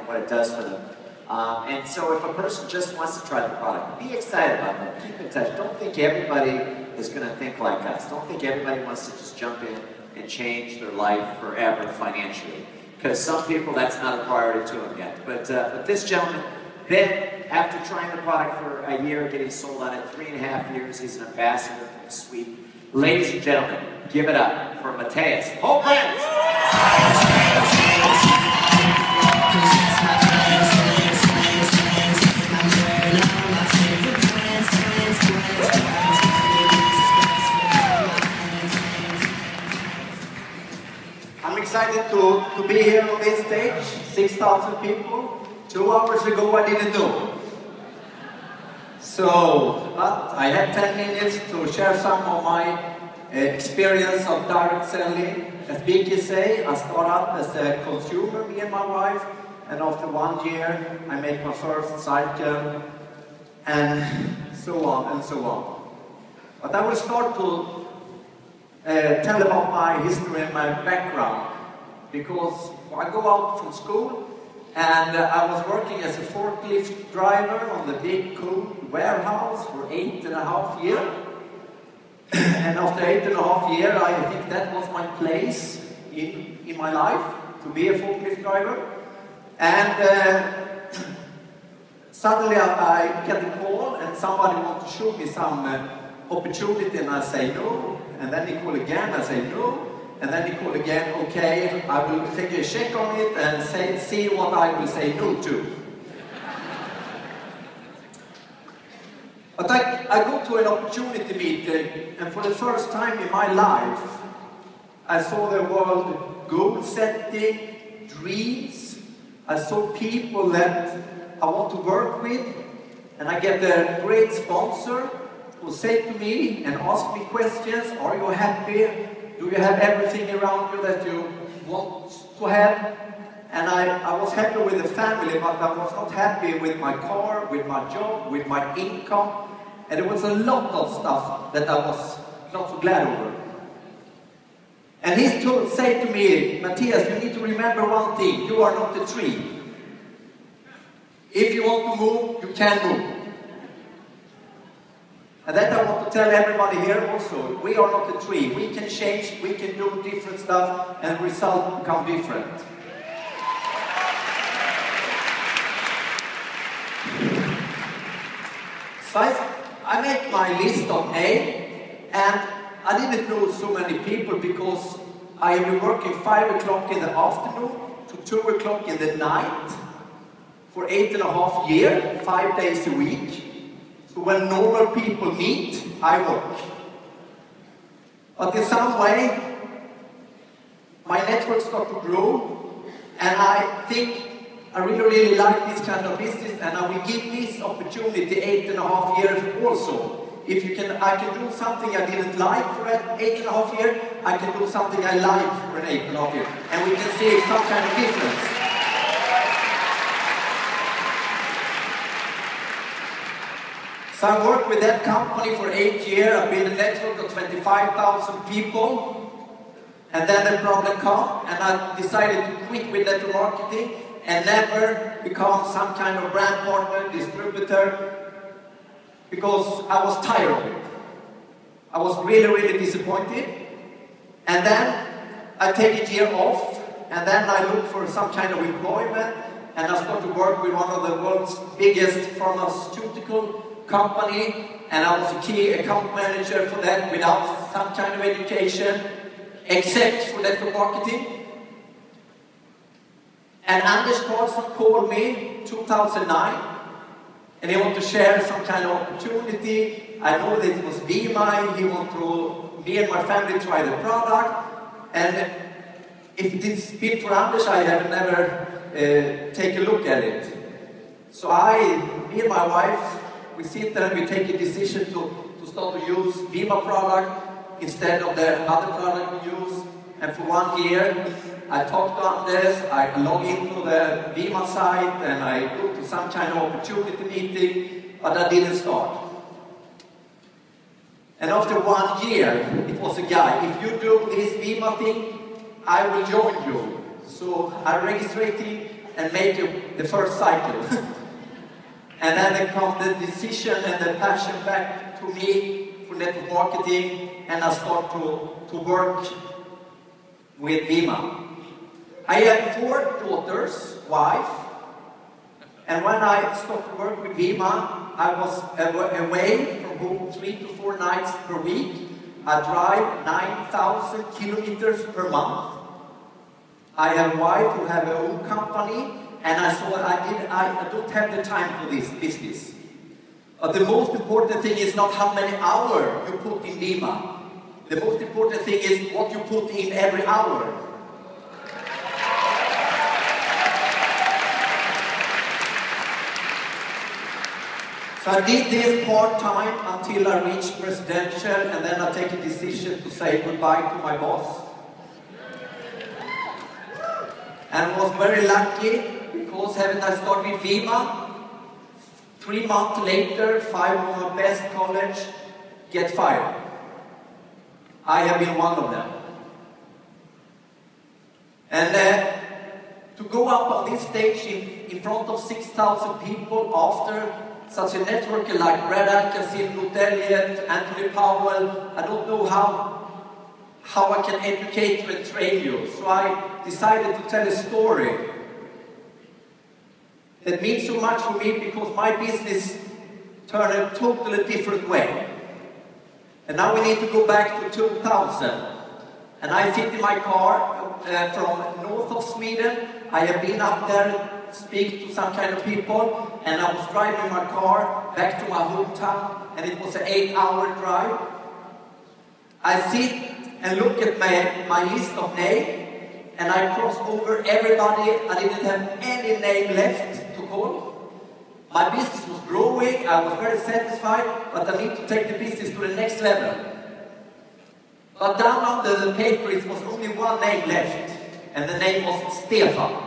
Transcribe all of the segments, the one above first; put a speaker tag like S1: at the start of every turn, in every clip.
S1: what it does for them. And so if a person just wants to try the product, be excited about that. Keep in touch. Don't think everybody is going to think like us. Don't think everybody wants to just jump in and change their life forever financially. Because some people, that's not a priority to them yet. But this gentleman, then, after trying the product for a year, getting sold on it, 3.5 years, he's an ambassador from Sweden. Ladies and gentlemen, give it up for Mattias Hovbrandt.
S2: I'm excited to be here on this stage. 6,000 people. 2 hours ago I didn't know. So, but I have 10 minutes to share some of my experience of direct selling. As Vicky say, I started as a consumer, me and my wife, and after 1 year I made my first cycle, and so on and so on. But I will start to tell about my history and my background, because I go out from school and I was working as a forklift driver on the big cool warehouse for 8.5 years. And after 8.5 years, I think that was my place in my life, to be a forklift driver. And suddenly I get a call and somebody wants to show me some opportunity, and I say no. And then he call again, I say no. And then he call again, okay, I will take a check on it and see what I will say no to. But I go to an opportunity meeting, and for the first time in my life, I saw the world goal setting, dreams. I saw people that I want to work with, and I get a great sponsor who say to me and ask me questions. Are you happy? Do you have everything around you that you want to have? And I was happy with the family, but I was not happy with my car, with my job, with my income. And there was a lot of stuff that I was not so glad over. And he said to me, Mattias, you need to remember one thing. You are not a tree. If you want to move, you can move. And that I want to tell everybody here also. We are not a tree. We can change, we can do different stuff, and the result become different. So I make my list of A, and I didn't know so many people because I have been working 5 o'clock in the afternoon to 2 o'clock in the night for 8.5 years, 5 days a week. So when normal people meet, I work. But in some way, my network started to grow, and I think I really like this kind of business, and I will give this opportunity 8.5 years also. If you can, I can do something I didn't like for 8.5 years, I can do something I like for an 8.5 years, and we can see some kind of difference. So I worked with that company for 8 years. I've been a network of 25,000 people. And then the problem came, and I decided to quit with network marketing and never become some kind of brand partner, distributor, because I was tired of it. I was really disappointed. And then I take a year off, and then I look for some kind of employment, and I start to work with one of the world's biggest pharmaceutical company, and I was a key account manager for that without some kind of education, except for network marketing. And Anders Carlson called me 2009, and he wanted to share some kind of opportunity. I know that it was Vemma. He wanted me and my family try the product, and if it is been for Anders, I have never take a look at it. So me and my wife, we sit there and we take a decision to start to use Vemma product instead of the other product we use. And for 1 year, I talked to Anders, I log into the Vemma site, and I go to some kind of opportunity meeting, but I didn't start. And after 1 year, it was a guy, if you do this Vemma thing, I will join you. So I registered him, and make the first cycle. And then there comes the decision and the passion back to me for network marketing, and I start to work with Vemma. I have 4 daughters, wife, and when I started to work with Vemma, I was away from home 3 to 4 nights per week. I drive 9,000 kilometers per month. I have a wife who have her own company, and I don't have the time for this business. But the most important thing is not how many hours you put in Vemma. The most important thing is what you put in every hour. So I did this part-time until I reached presidential, and then I take a decision to say goodbye to my boss. And I was very lucky, because having I started with Vemma, 3 months later, 5 of my best college get fired. I have been one of them. And to go up on this stage in front of 6,000 people after such a networker like Brad Atkinson, Lou Elliott, Anthony Powell, I don't know how I can educate you and train you. So I decided to tell a story that means so much for me, because my business turned a totally different way. And now we need to go back to 2000. And I sit in my car from north of Sweden. I have been up there speak to some kind of people, and I was driving my car back to my hometown, and it was an 8-hour drive. I sit and look at my list of names, and I cross over everybody. I didn't have any name left to call. My business was growing, I was very satisfied, but I need to take the business to the next level. But down under the paper, it was only one name left, and the name was Stefan.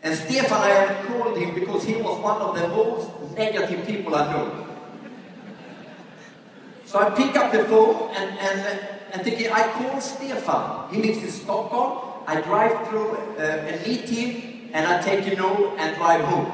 S2: And Stefan, I haven't called him because he was one of the most negative people I know. So I pick up the phone and thinking, I call Stefan. He lives in Stockholm. I drive through and meet him, and I take a no and drive home.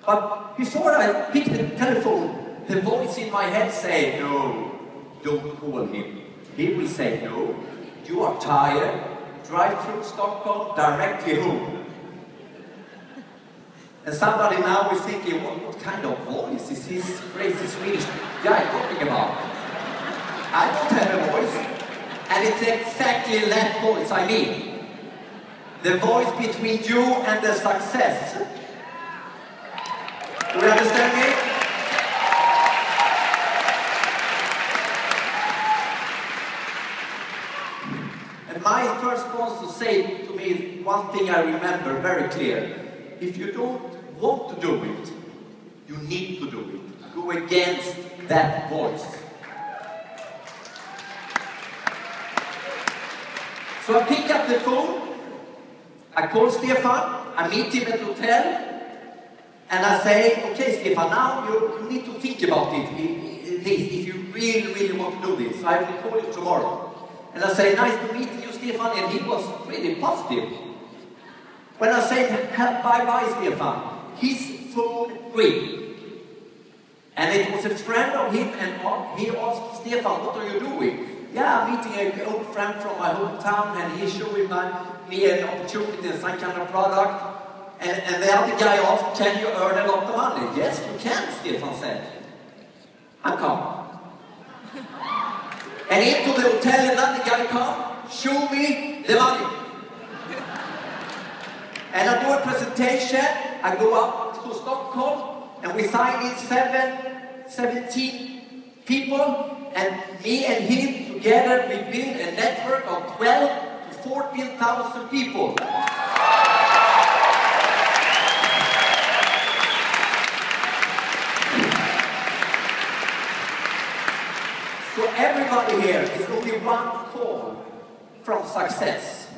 S2: But before I pick the telephone, the voice in my head say, no, don't call him. He will say, no, you are tired. Drive through Stockholm, directly home. And somebody now is thinking, what kind of voice is this crazy Swedish guy talking about? I don't have a voice. And it's exactly that voice I mean. The voice between you and the success. Do you understand me? My first sponsor said to me one thing I remember very clear. If you don't want to do it, you need to do it. Go against that voice. So I pick up the phone, I call Stefan, I meet him at the hotel, and I say, okay Stefan, now you need to think about it, if you really, really want to do this. I will call you tomorrow. And I say, nice to meet you, Stefan, and he was really positive. When I say, bye-bye, Stefan, his phone rang. And it was a friend of him, and he asked, Stefan, what are you doing? Yeah, I'm meeting an old friend from my hometown, and he's showing me an opportunity in some kind of product. And the other guy asked, can you earn a lot of money? Yes, you can, Stefan said. I'm coming. And into the hotel, another guy come, show me the money. And I do a presentation, I go up to Stockholm, and we sign in 17 people, and me and him together, we build a network of 12 to 14,000 people. So everybody here is only one call from success.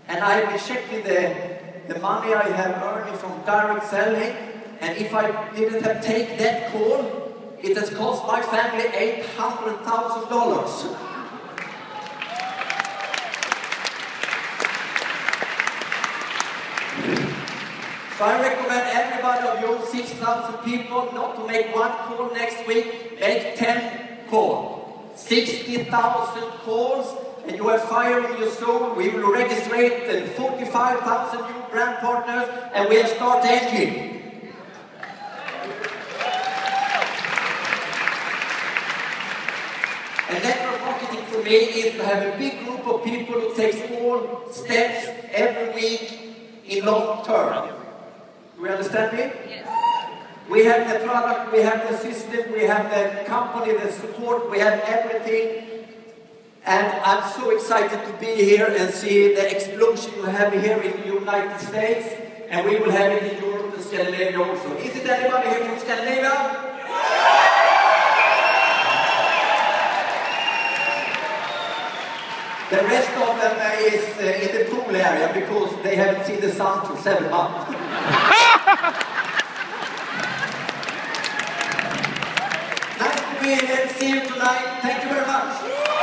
S2: And I've been checking the money I have earned from direct selling, and if I didn't have taken that call, it has cost my family $800,000. So I recommend everybody of you, 6,000 people, not to make one call next week, make 10 calls. 60,000 calls, and you have fire in your soul. We will register 45,000 new brand partners, and we'll start the engine. And network marketing for me is to have a big group of people who take small steps every week in long term. Do you understand me?
S3: Yes.
S2: We have the product, we have the system, we have the company, the support, we have everything. And I'm so excited to be here and see the explosion you have here in the United States. And we will have it in Europe and Scandinavia also. Is it anybody here from Scandinavia? The rest of them is in the pool area because they haven't seen the sun for 7 months. Nice to be here. See you tonight. Thank you very much.